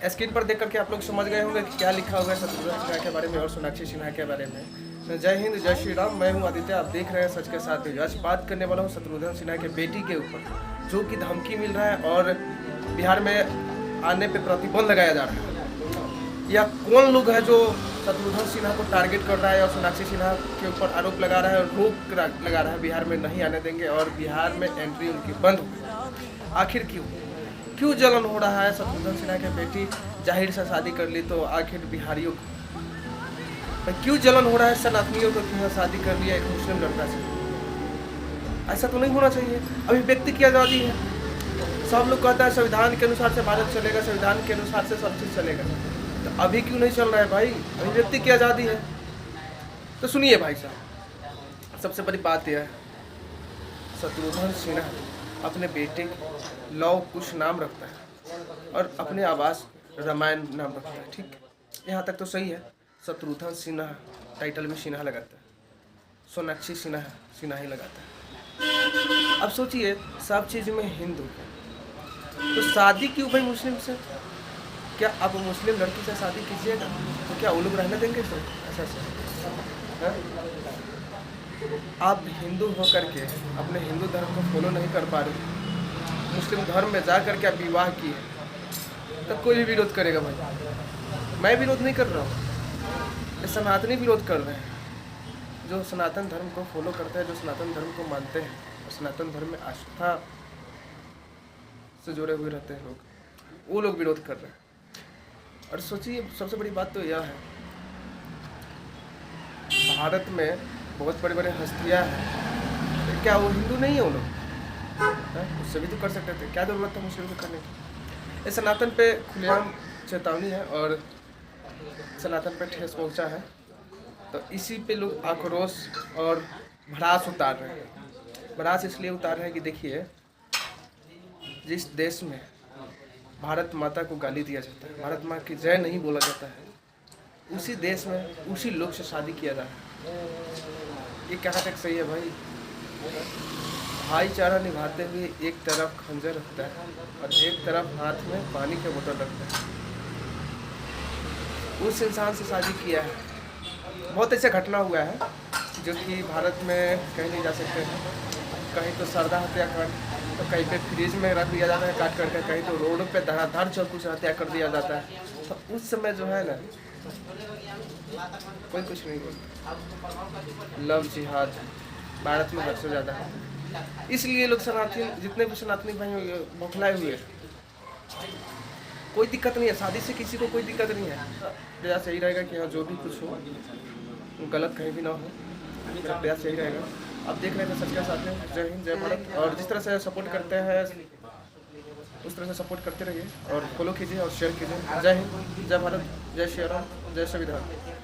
Screen पर देख करके आप लोग समझ गए होंगे कि क्या लिखा हुआ है शत्रुघ्न सिन्हा के बारे में और सोनाक्षी सिन्हा के बारे में। जय हिंद, जय श्री राम। मैं हूं आदित्य, आप देख रहे हैं सच के साथ न्यूज। आज बात करने वाला हूं शत्रुघ्न सिन्हा के बेटी के ऊपर, जो कि धमकी मिल रहा है और बिहार में आने पे प्रतिबंध लगाया जा रहा है। या कौन लोग है जो शत्रुघ्न सिन्हा को टारगेट कर रहा है और सोनाक्षी सिन्हा के ऊपर आरोप लगा रहा है और रोक लगा रहा है, बिहार में नहीं आने देंगे और बिहार में एंट्री उनकी बंद हो। आखिर क्यों जलन हो रहा है? शत्रुघ्न सिन्हा की बेटी जाहिर से शादी कर ली, तो आखिर बिहारियों को क्यों जलन हो रहा है? सनातनियों को क्यों शादी कर लिया एक मुस्लिम लड़का से? ऐसा तो नहीं होना चाहिए। अभिव्यक्ति की आज़ादी है, सब लोग कहता है संविधान के अनुसार से भारत चलेगा, संविधान के अनुसार से सब चीज़ चलेगा। तो अभी क्यों नहीं चल रहा है भाई? अभिव्यक्ति की आज़ादी है। तो सुनिए भाई साहब, सबसे बड़ी बात यह है, शत्रुघ्न सिन्हा अपने बेटे लव कुश नाम रखता है और अपने आवास रामायण नाम रखता है। ठीक, यहाँ तक तो सही है। शत्रुघ्न सिन्हा टाइटल में सिन्हा लगाता है, सोनाक्षी सिन्हा सिन्हा ही लगाता है। अब सोचिए, सब चीज़ में हिंदू, तो शादी क्यों भाई मुस्लिम से? क्या आप मुस्लिम लड़की से शादी कीजिएगा तो क्या वो लोग रहने देंगे? सर ऐसा आप हिंदू होकर के अपने हिंदू धर्म को फॉलो नहीं कर पा रहे, मुस्लिम धर्म में जा करके आप विवाह किए, तो कोई भी विरोध करेगा भाई। मैं विरोध नहीं कर रहा हूँ, ये सनातनी विरोध कर रहे हैं। जो सनातन धर्म को फॉलो करते हैं, जो सनातन धर्म को मानते हैं और सनातन धर्म में आस्था से जुड़े हुए रहते हैं लोग, वो लोग विरोध कर रहे हैं। और सोचिए, सबसे बड़ी बात तो यह है, भारत में बहुत बड़े बड़े हस्तियाँ हैं, तो क्या वो हिंदू नहीं है? वो लोग उससे भी तो कर सकते थे, क्या जरूरत है मुस्लिम को करने की? इस सनातन पे खुलेआम चेतावनी है और सनातन पे ठेस पहुंचा है, तो इसी पे लोग आक्रोश और भड़ास उतार रहे हैं। भड़ास इसलिए उतार रहे हैं कि देखिए, जिस देश में भारत माता को गाली दिया जाता है, भारत माँ की जय नहीं बोला जाता है, उसी देश में उसी लोग से शादी किया जा रहा है। ये कहाँ तक सही है भाई? भाईचारा निभाते हुए एक तरफ खंजर रखता है और एक तरफ हाथ में पानी के बोतल रखता है। उस इंसान से शादी किया है। बहुत ऐसे घटना हुआ है जो कि भारत में कहीं नहीं जा सकते हैं। कहीं तो सरदा हत्याकांड, तो कहीं पे फ्रिज में रख दिया जाता है काट करके, कहीं तो रोड पे धड़ाधड़ चाकू से हत्या कर दिया जाता है। तो उस समय जो है ना, कोई कुछ नहीं बोलता। लव जिहाद भारत में हद से ज़्यादा है, इसलिए लोग सनातनी, जितने भी सनातनी भाई बौखलाए हुए हैं। कोई दिक्कत नहीं है, शादी से किसी को कोई दिक्कत नहीं है। प्रयास यही रहेगा कि हाँ, जो भी कुछ हो गलत कहीं भी ना हो, मेरा प्रयास यही रहेगा। आप देख रहे हैं सच के साथ में। जय हिंद, जय भारत। और जिस तरह से सपोर्ट करते हैं उस तरह से सपोर्ट करते रहिए और फॉलो कीजिए और शेयर कीजिए। जय हिंद, जय भारत, जय श्री राम, जय संविधान।